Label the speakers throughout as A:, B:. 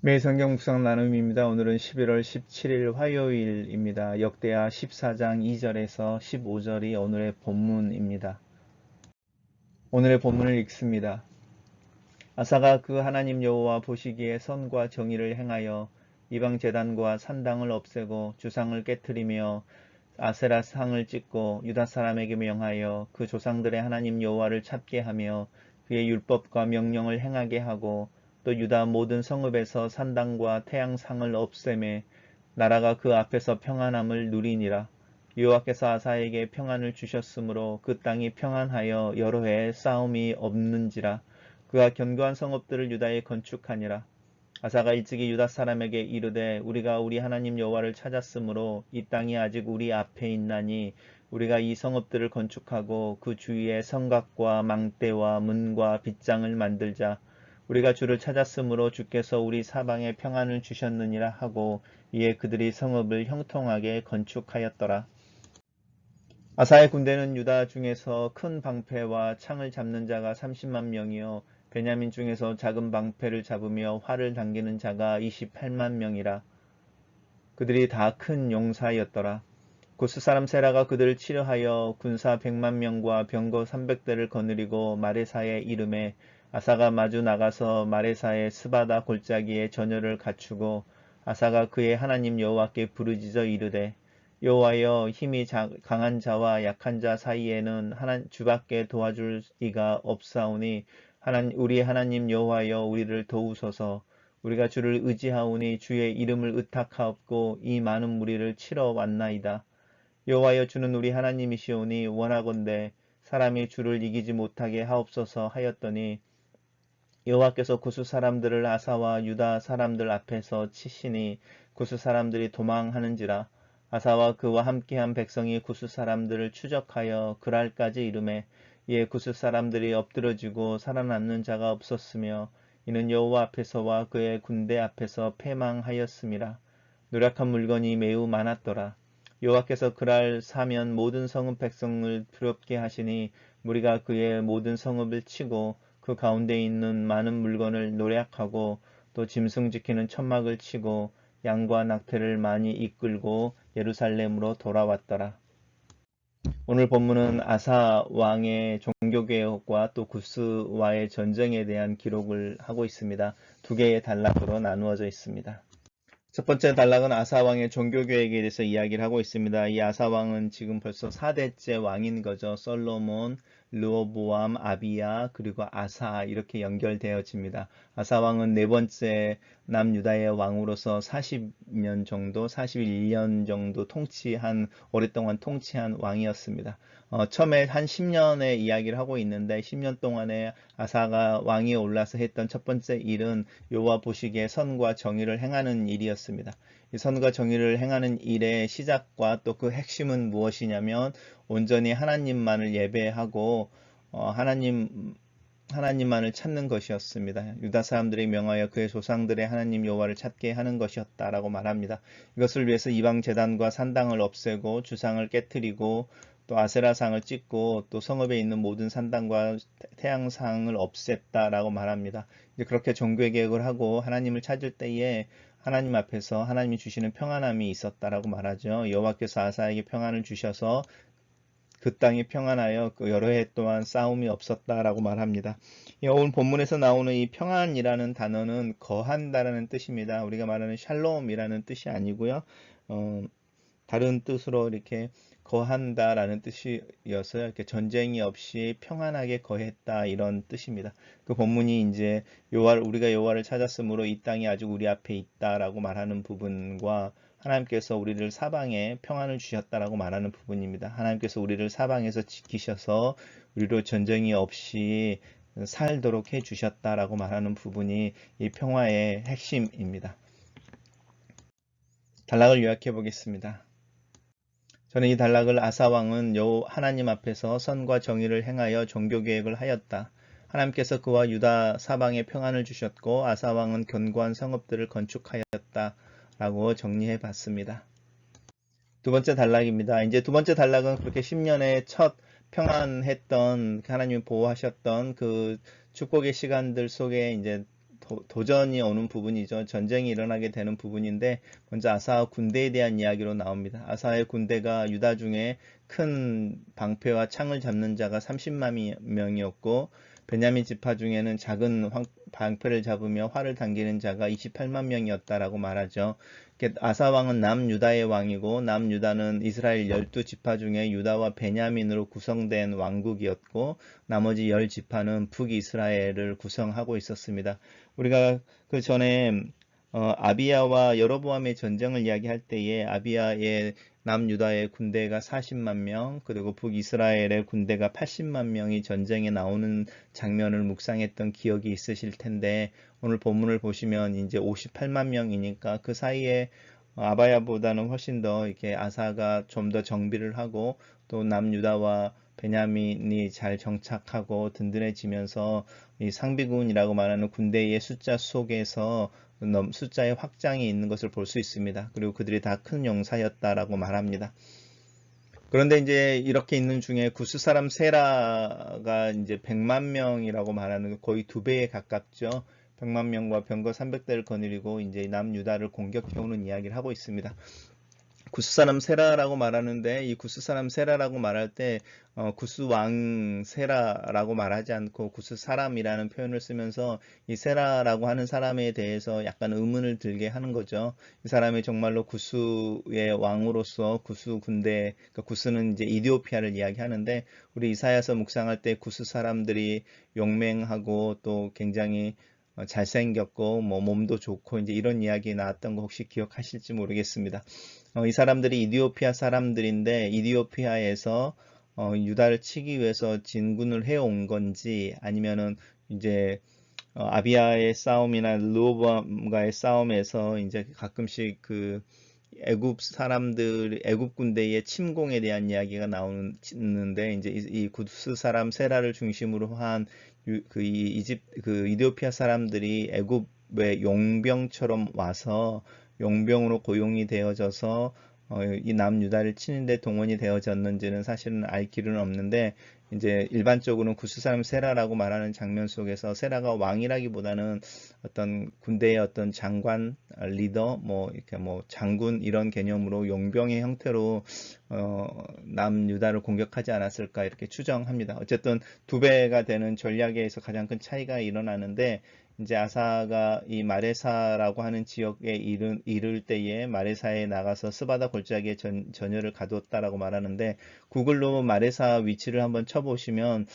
A: 매일 성경 묵상 나눔입니다. 오늘은 11월 17일 화요일입니다. 역대하 14장 2절에서 15절이 오늘의 본문입니다. 오늘의 본문을 읽습니다. 아사가 그 하나님 여호와 보시기에 선과 정의를 행하여 이방 제단과 산당을 없애고 주상을 깨뜨리며 아세라 상을 찍고 유다 사람에게 명하여 그 조상들의 하나님 여호와를 찾게 하며 그의 율법과 명령을 행하게 하고 또 유다 모든 성읍에서 산당과 태양상을 없애매 나라가 그 앞에서 평안함을 누리니라. 여호와께서 아사에게 평안을 주셨으므로 그 땅이 평안하여 여러 해 싸움이 없는지라. 그가 견고한 성읍들을 유다에 건축하니라. 아사가 일찍이 유다 사람에게 이르되 우리가 우리 하나님 여호와를 찾았으므로 이 땅이 아직 우리 앞에 있나니 우리가 이 성읍들을 건축하고 그 주위에 성곽과 망대와 문과 빗장을 만들자. 우리가 주를 찾았으므로 주께서 우리 사방에 평안을 주셨느니라 하고 이에 그들이 성읍을 형통하게 건축하였더라. 아사의 군대는 유다 중에서 큰 방패와 창을 잡는 자가 30만 명이요 베냐민 중에서 작은 방패를 잡으며 활을 당기는 자가 28만 명이라. 그들이 다 큰 용사였더라. 구스 사람 세라가 그들을 치려하여 군사 100만 명과 병거 300대를 거느리고 마레사에 이름에 아사가 마주 나가서 마레사의 스바다 골짜기에 전열을 갖추고 아사가 그의 하나님 여호와께 부르짖어 이르되 여호와여 힘이 강한 자와 약한 자 사이에는 주밖에 도와줄 이가 없사오니 우리 하나님 여호와여 우리를 도우소서. 우리가 주를 의지하오니 주의 이름을 의탁하옵고 이 많은 무리를 치러 왔나이다. 여호와여 주는 우리 하나님이시오니 원하건대 사람이 주를 이기지 못하게 하옵소서 하였더니 여호와께서 구스 사람들을 아사와 유다 사람들 앞에서 치시니 구스 사람들이 도망하는지라. 아사와 그와 함께한 백성이 구스 사람들을 추적하여 그랄까지 이르매 이에 구스 사람들이 엎드러지고 살아남는 자가 없었으며 이는 여호와 앞에서와 그의 군대 앞에서 패망하였음이라. 노력한 물건이 매우 많았더라. 여호와께서 그랄 사면 모든 성읍 백성을 두렵게 하시니 무리가 그의 모든 성읍을 치고 그 가운데 있는 많은 물건을 노략하고 또 짐승 지키는 천막을 치고 양과 낙태를 많이 이끌고 예루살렘으로 돌아왔더라. 오늘 본문은 아사 왕의 종교개혁과 또 구스와의 전쟁에 대한 기록을 하고 있습니다. 두 개의 단락으로 나누어져 있습니다. 첫 번째 단락은 아사왕의 종교개혁에 대해서 이야기를 하고 있습니다. 이 아사왕은 지금 벌써 4대째 왕인 거죠. 솔로몬, 르호보암, 아비야, 그리고 아사 이렇게 연결되어집니다. 아사왕은 네 번째 남유다의 왕으로서 40년 정도, 41년 정도 오랫동안 통치한 왕이었습니다. 처음에 한 10년의 이야기를 하고 있는데 10년 동안에 아사가 왕위에 올라서 했던 첫 번째 일은 여호와 보시기에 선과 정의를 행하는 일이었습니다. 이 선과 정의를 행하는 일의 시작과 또 그 핵심은 무엇이냐면 온전히 하나님만을 예배하고 하나님만을 찾는 것이었습니다. 유다 사람들이 명하여 그의 조상들의 하나님 여호와를 찾게 하는 것이었다라고 말합니다. 이것을 위해서 이방 제단과 산당을 없애고 주상을 깨뜨리고 또 아세라상을 찍고 또 성읍에 있는 모든 산당과 태양상을 없앴다라고 말합니다. 이제 그렇게 종교개혁을 하고 하나님을 찾을 때에 하나님 앞에서 하나님이 주시는 평안함이 있었다라고 말하죠. 여호와께서 아사에게 평안을 주셔서 그 땅이 평안하여 그 여러 해 동안 싸움이 없었다라고 말합니다. 오늘 본문에서 나오는 이 평안이라는 단어는 거한다라는 뜻입니다. 우리가 말하는 샬롬이라는 뜻이 아니고요. 다른 뜻으로 이렇게 거한다라는 뜻이어서 이렇게 전쟁이 없이 평안하게 거했다 이런 뜻입니다. 그 본문이 이제 우리가 여호와를 찾았으므로 이 땅이 아직 우리 앞에 있다라고 말하는 부분과 하나님께서 우리를 사방에 평안을 주셨다라고 말하는 부분입니다. 하나님께서 우리를 사방에서 지키셔서 우리로 전쟁이 없이 살도록 해 주셨다라고 말하는 부분이 이 평화의 핵심입니다. 단락을 요약해 보겠습니다. 저는 이 단락을 아사왕은 하나님 앞에서 선과 정의를 행하여 종교개혁을 하였다. 하나님께서 그와 유다 사방에 평안을 주셨고 아사왕은 견고한 성읍들을 건축하였다. 라고 정리해 봤습니다. 두 번째 단락입니다. 이제 두 번째 단락은 그렇게 10년의 첫 평안했던 하나님이 보호하셨던 그 축복의 시간들 속에 이제 도전이 오는 부분이죠. 전쟁이 일어나게 되는 부분인데 먼저 아사 군대에 대한 이야기로 나옵니다. 아사의 군대가 유다 중에 큰 방패와 창을 잡는 자가 30만 명이었고 베냐민 지파 중에는 작은 방패를 잡으며 활을 당기는 자가 28만 명이었다라고 말하죠. 아사 왕은 남유다의 왕이고 남유다는 이스라엘 12지파 중에 유다와 베냐민으로 구성된 왕국이었고 나머지 10지파는 북이스라엘을 구성하고 있었습니다. 우리가 그 전에 아비야와 여로보암의 전쟁을 이야기할 때에 아비야의 남유다의 군대가 40만 명, 그리고 북이스라엘의 군대가 80만 명이 전쟁에 나오는 장면을 묵상했던 기억이 있으실 텐데 오늘 본문을 보시면 이제 58만 명이니까 그 사이에 아바야보다는 훨씬 더 이렇게 아사가 좀 더 정비를 하고 또 남유다와 베냐민이 잘 정착하고 든든해지면서 이 상비군이라고 말하는 군대의 숫자 속에서 숫자의 확장이 있는 것을 볼 수 있습니다. 그리고 그들이 다 큰 용사였다라고 말합니다. 그런데 이제 이렇게 있는 중에 구스 사람 세라가 이제 100만 명이라고 말하는 거의 2배에 가깝죠. 100만 명과 병거 300대를 거느리고 이제 남유다를 공격해오는 이야기를 하고 있습니다. 구스 사람 세라라고 말하는데 이 구스 사람 세라라고 말할 때 구스 왕 세라라고 말하지 않고 구스 사람이라는 표현을 쓰면서 이 세라라고 하는 사람에 대해서 약간 의문을 들게 하는 거죠. 이 사람이 정말로 구스의 왕으로서 구스 군대, 그러니까 구스는 이제 이디오피아를 이야기하는데 우리 이사야서 묵상할 때 구스 사람들이 용맹하고 또 굉장히 잘생겼고 뭐 몸도 좋고 이제 이런 이야기 나왔던 거 혹시 기억하실지 모르겠습니다. 이 사람들이 이디오피아 사람들인데 이디오피아에서 유다를 치기 위해서 진군을 해온 건지 아니면은 이제 아비야의 싸움이나 르호보암과의 싸움에서 이제 가끔씩 그 애굽 군대의 침공에 대한 이야기가 나오는데 이제 이 구스 사람 세라를 중심으로 한 그 이디오피아 사람들이 애굽의 용병처럼 와서 용병으로 고용이 되어져서 이 남유다를 치는데 동원이 되어졌는지는 사실은 알 길은 없는데 이제 일반적으로는 구스 사람 세라라고 말하는 장면 속에서 세라가 왕이라기보다는 어떤 군대의 어떤 장관, 리더, 뭐 이렇게 뭐 장군 이런 개념으로 용병의 형태로 남유다를 공격하지 않았을까 이렇게 추정합니다. 어쨌든 2배가 되는 전략에서 가장 큰 차이가 일어나는데 이제 아사가 이 마레사라고 하는 지역에 이를 때에 마레사에 나가서 스바다 골짜기에 전열을 가두었다라고 말하는데 구글로 마레사 위치를 한번 쳐보시면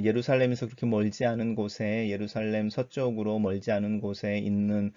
A: 예루살렘에서 그렇게 멀지 않은 곳에 예루살렘 서쪽으로 멀지 않은 곳에 있는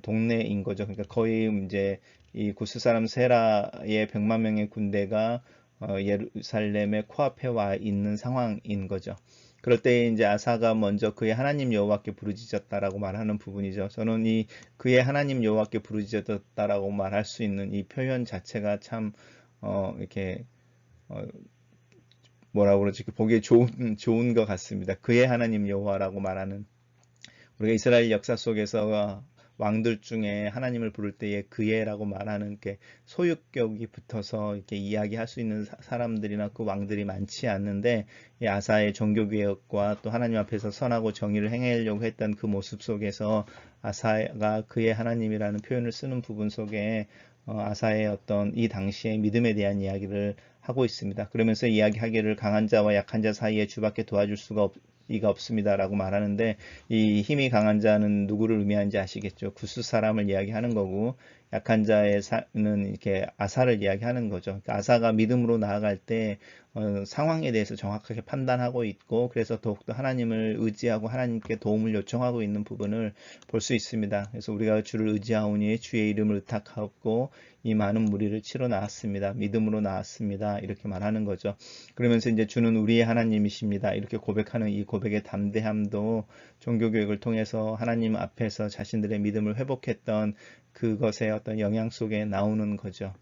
A: 동네인 거죠. 그러니까 거의 이제 이 구스 사람 세라의 100만 명의 군대가 예루살렘의 코앞에 와 있는 상황인 거죠. 그럴 때 이제 아사가 먼저 그의 하나님 여호와께 부르짖었다라고 말하는 부분이죠. 저는 이 그의 하나님 여호와께 부르짖었다라고 말할 수 있는 이 표현 자체가 참 이렇게 뭐라고 그러지? 보기에 좋은 것 같습니다. 그의 하나님 여호와라고 말하는 우리가 이스라엘 역사 속에서 왕들 중에 하나님을 부를 때에 그의라고 말하는 게 소유격이 붙어서 이렇게 이야기할 수 있는 사람들이나 그 왕들이 많지 않는데 이 아사의 종교개혁과 또 하나님 앞에서 선하고 정의를 행하려고 했던 그 모습 속에서 아사가 그의 하나님이라는 표현을 쓰는 부분 속에 아사의 어떤 이 당시의 믿음에 대한 이야기를 하고 있습니다. 그러면서 이야기하기를 강한 자와 약한 자 사이에 주밖에 도와줄 수가 이가 없습니다라고 말하는데 이 힘이 강한 자는 누구를 의미하는지 아시겠죠? 구스 사람을 이야기하는 거고 약한 자는 이렇게 아사를 이야기하는 거죠. 그러니까 아사가 믿음으로 나아갈 때 상황에 대해서 정확하게 판단하고 있고 그래서 더욱더 하나님을 의지하고 하나님께 도움을 요청하고 있는 부분을 볼 수 있습니다. 그래서 우리가 주를 의지하오니 주의 이름을 의탁하고 이 많은 무리를 치러 나왔습니다. 믿음으로 나왔습니다. 이렇게 말하는 거죠. 그러면서 이제 주는 우리의 하나님이십니다. 이렇게 고백하는 이 고백의 담대함도 종교교육을 통해서 하나님 앞에서 자신들의 믿음을 회복했던 그것의 어떤 영향 속에 나오는 거죠.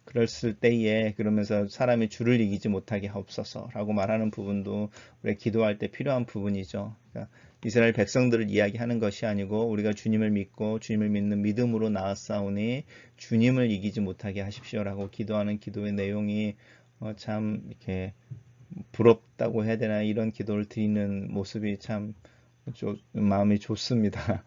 A: 그랬을 때에 그러면서 사람이 주를 이기지 못하게 하옵소서라고 말하는 부분도 우리가 기도할 때 필요한 부분이죠. 그러니까 이스라엘 백성들을 이야기하는 것이 아니고 우리가 주님을 믿고 주님을 믿는 믿음으로 나아싸우니 주님을 이기지 못하게 하십시오라고 기도하는 기도의 내용이 참 이렇게 부럽다고 해야 되나 이런 기도를 드리는 모습이 참 마음이 좋습니다.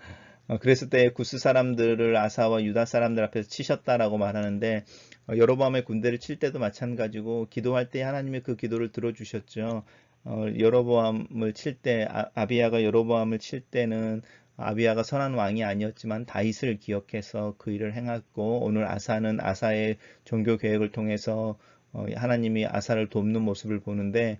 A: 그랬을 때 구스 사람들을 아사와 유다 사람들 앞에서 치셨다라고 말하는데 여로보암의 군대를 칠 때도 마찬가지고 기도할 때 하나님의 그 기도를 들어주셨죠. 여로보암을 칠 때 아비야가 여로보암을 칠 때는 아비야가 선한 왕이 아니었지만 다윗을 기억해서 그 일을 행했고 오늘 아사는 아사의 종교 계획을 통해서 하나님이 아사를 돕는 모습을 보는데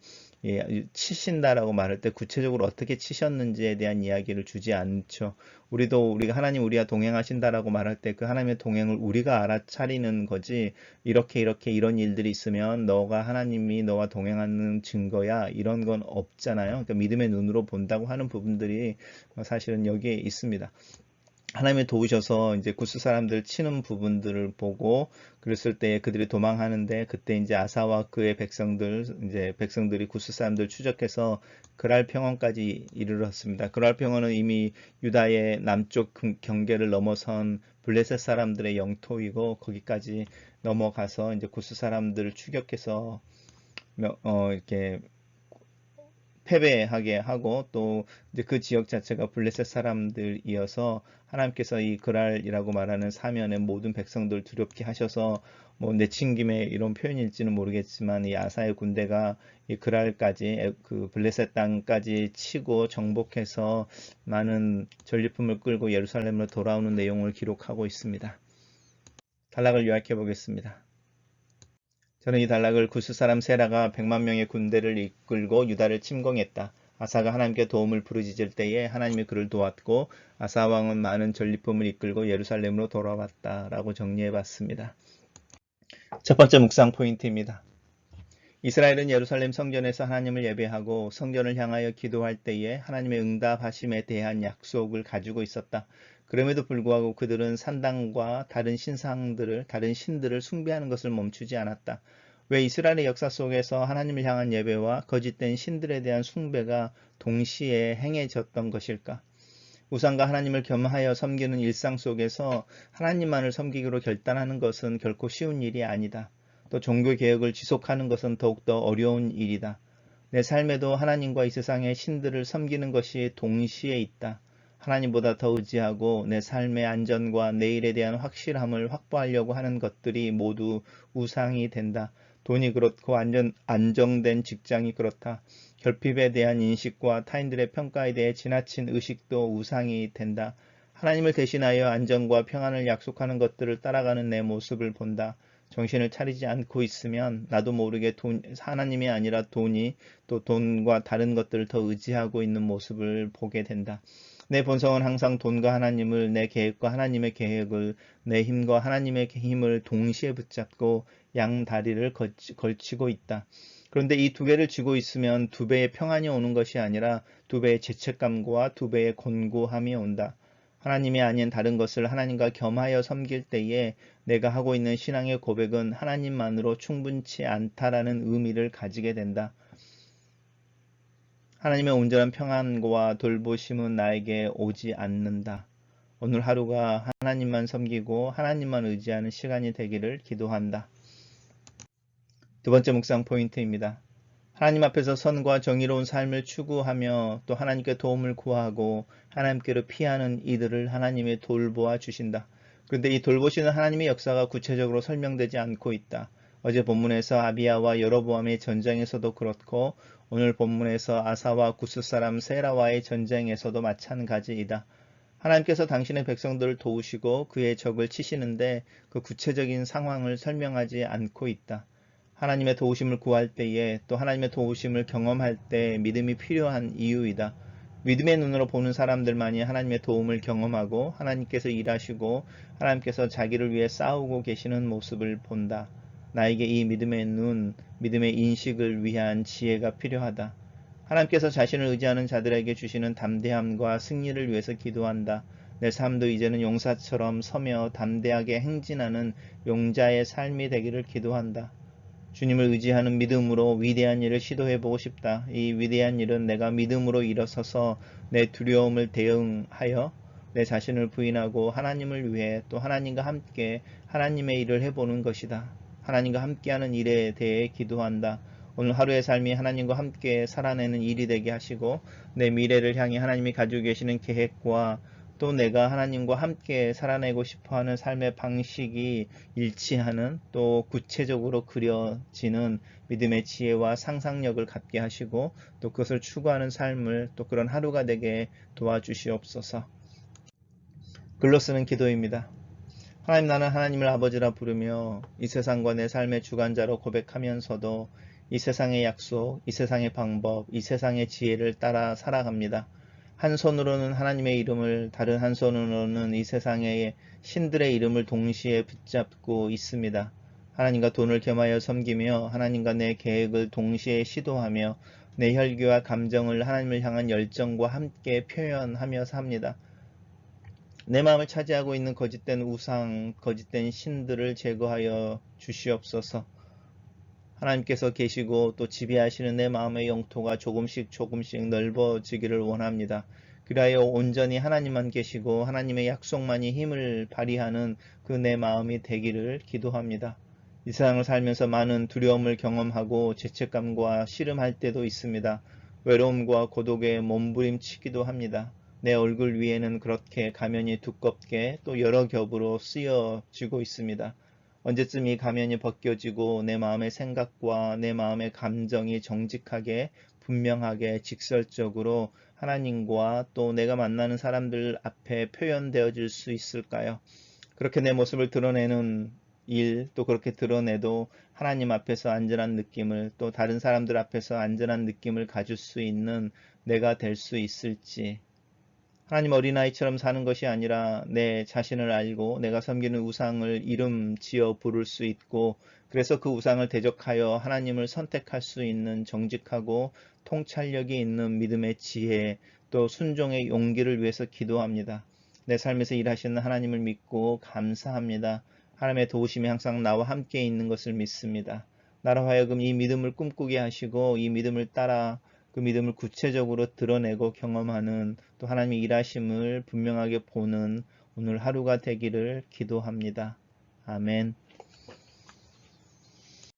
A: 치신다라고 말할 때 구체적으로 어떻게 치셨는지에 대한 이야기를 주지 않죠. 우리가 하나님 우리와 동행하신다라고 말할 때 그 하나님의 동행을 우리가 알아차리는 거지 이렇게 이런 일들이 있으면 너가 하나님이 너와 동행하는 증거야 이런 건 없잖아요. 그러니까 믿음의 눈으로 본다고 하는 부분들이 사실은 여기에 있습니다. 하나님이 도우셔서 이제 구스 사람들 치는 부분들을 보고 그랬을 때 그들이 도망하는데 그때 이제 아사와 그의 백성들이 구스 사람들 추적해서 그랄 평원까지 이르렀습니다. 그랄 평원은 이미 유다의 남쪽 경계를 넘어선 블레셋 사람들의 영토이고 거기까지 넘어가서 이제 구스 사람들을 추격해서 이렇게 패배하게 하고 또 이제 그 지역 자체가 블레셋 사람들이어서 하나님께서 이 그랄이라고 말하는 사면의 모든 백성들 두렵게 하셔서 뭐 내친김에 이런 표현일지는 모르겠지만 이 아사의 군대가 이 그랄까지 그 블레셋 땅까지 치고 정복해서 많은 전리품을 끌고 예루살렘으로 돌아오는 내용을 기록하고 있습니다. 단락을 요약해 보겠습니다. 저는 이 단락을 구스 사람 세라가 100만 명의 군대를 이끌고 유다를 침공했다. 아사가 하나님께 도움을 부르짖을 때에 하나님이 그를 도왔고 아사 왕은 많은 전리품을 이끌고 예루살렘으로 돌아왔다. 라고 정리해 봤습니다. 첫 번째 묵상 포인트입니다. 이스라엘은 예루살렘 성전에서 하나님을 예배하고 성전을 향하여 기도할 때에 하나님의 응답하심에 대한 약속을 가지고 있었다. 그럼에도 불구하고 그들은 산당과 다른 신들을 숭배하는 것을 멈추지 않았다. 왜 이스라엘의 역사 속에서 하나님을 향한 예배와 거짓된 신들에 대한 숭배가 동시에 행해졌던 것일까? 우상과 하나님을 겸하여 섬기는 일상 속에서 하나님만을 섬기기로 결단하는 것은 결코 쉬운 일이 아니다. 또 종교 개혁을 지속하는 것은 더욱더 어려운 일이다. 내 삶에도 하나님과 이 세상의 신들을 섬기는 것이 동시에 있다. 하나님보다 더 의지하고 내 삶의 안전과 내일에 대한 확실함을 확보하려고 하는 것들이 모두 우상이 된다. 돈이 그렇고 안정된 직장이 그렇다. 결핍에 대한 인식과 타인들의 평가에 대해 지나친 의식도 우상이 된다. 하나님을 대신하여 안정과 평안을 약속하는 것들을 따라가는 내 모습을 본다. 정신을 차리지 않고 있으면 나도 모르게 하나님이 아니라 돈이 또 돈과 다른 것들을 더 의지하고 있는 모습을 보게 된다. 내 본성은 항상 돈과 하나님을, 내 계획과 하나님의 계획을, 내 힘과 하나님의 힘을 동시에 붙잡고 양 다리를 걸치고 있다. 그런데 이 두 개를 쥐고 있으면 두 배의 평안이 오는 것이 아니라 두 배의 죄책감과 두 배의 곤고함이 온다. 하나님이 아닌 다른 것을 하나님과 겸하여 섬길 때에 내가 하고 있는 신앙의 고백은 하나님만으로 충분치 않다라는 의미를 가지게 된다. 하나님의 온전한 평안과 돌보심은 나에게 오지 않는다. 오늘 하루가 하나님만 섬기고 하나님만 의지하는 시간이 되기를 기도한다. 두 번째 묵상 포인트입니다. 하나님 앞에서 선과 정의로운 삶을 추구하며 또 하나님께 도움을 구하고 하나님께로 피하는 이들을 하나님이 돌보아 주신다. 그런데 이 돌보시는 하나님의 역사가 구체적으로 설명되지 않고 있다. 어제 본문에서 아비야와 여로보암의 전쟁에서도 그렇고 오늘 본문에서 아사와 구스 사람 세라와의 전쟁에서도 마찬가지이다. 하나님께서 당신의 백성들을 도우시고 그의 적을 치시는데 그 구체적인 상황을 설명하지 않고 있다. 하나님의 도우심을 구할 때에 또 하나님의 도우심을 경험할 때 믿음이 필요한 이유이다. 믿음의 눈으로 보는 사람들만이 하나님의 도움을 경험하고 하나님께서 일하시고 하나님께서 자기를 위해 싸우고 계시는 모습을 본다. 나에게 이 믿음의 눈, 믿음의 인식을 위한 지혜가 필요하다. 하나님께서 자신을 의지하는 자들에게 주시는 담대함과 승리를 위해서 기도한다. 내 삶도 이제는 용사처럼 서며 담대하게 행진하는 용자의 삶이 되기를 기도한다. 주님을 의지하는 믿음으로 위대한 일을 시도해보고 싶다. 이 위대한 일은 내가 믿음으로 일어서서 내 두려움을 대응하여 내 자신을 부인하고 하나님을 위해 또 하나님과 함께 하나님의 일을 해보는 것이다. 하나님과 함께하는 일에 대해 기도한다. 오늘 하루의 삶이 하나님과 함께 살아내는 일이 되게 하시고 내 미래를 향해 하나님이 가지고 계시는 계획과 또 내가 하나님과 함께 살아내고 싶어하는 삶의 방식이 일치하는 또 구체적으로 그려지는 믿음의 지혜와 상상력을 갖게 하시고 또 그것을 추구하는 삶을 또 그런 하루가 되게 도와주시옵소서. 글로 쓰는 기도입니다. 하나님, 나는 하나님을 아버지라 부르며 이 세상과 내 삶의 주관자로 고백하면서도 이 세상의 약속, 이 세상의 방법, 이 세상의 지혜를 따라 살아갑니다. 한 손으로는 하나님의 이름을, 다른 한 손으로는 이 세상의 신들의 이름을 동시에 붙잡고 있습니다. 하나님과 돈을 겸하여 섬기며 하나님과 내 계획을 동시에 시도하며 내 혈기와 감정을 하나님을 향한 열정과 함께 표현하며 삽니다. 내 마음을 차지하고 있는 거짓된 우상, 거짓된 신들을 제거하여 주시옵소서. 하나님께서 계시고 또 지배하시는 내 마음의 영토가 조금씩 넓어지기를 원합니다. 그리하여 온전히 하나님만 계시고 하나님의 약속만이 힘을 발휘하는 그 내 마음이 되기를 기도합니다. 이 세상을 살면서 많은 두려움을 경험하고 죄책감과 씨름할 때도 있습니다. 외로움과 고독에 몸부림치기도 합니다. 내 얼굴 위에는 그렇게 가면이 두껍게 또 여러 겹으로 쓰여지고 있습니다. 언제쯤 이 가면이 벗겨지고 내 마음의 생각과 내 마음의 감정이 정직하게 분명하게 직설적으로 하나님과 또 내가 만나는 사람들 앞에 표현되어질 수 있을까요? 그렇게 내 모습을 드러내는 일, 또 그렇게 드러내도 하나님 앞에서 안전한 느낌을, 또 다른 사람들 앞에서 안전한 느낌을 가질 수 있는 내가 될 수 있을지, 하나님, 어린아이처럼 사는 것이 아니라 내 자신을 알고 내가 섬기는 우상을 이름 지어 부를 수 있고, 그래서 그 우상을 대적하여 하나님을 선택할 수 있는 정직하고 통찰력이 있는 믿음의 지혜, 또 순종의 용기를 위해서 기도합니다. 내 삶에서 일하시는 하나님을 믿고 감사합니다. 하나님의 도우심이 항상 나와 함께 있는 것을 믿습니다. 나로 하여금 이 믿음을 꿈꾸게 하시고 이 믿음을 따라 그 믿음을 구체적으로 드러내고 경험하는, 또 하나님의 일하심을 분명하게 보는 오늘 하루가 되기를 기도합니다. 아멘.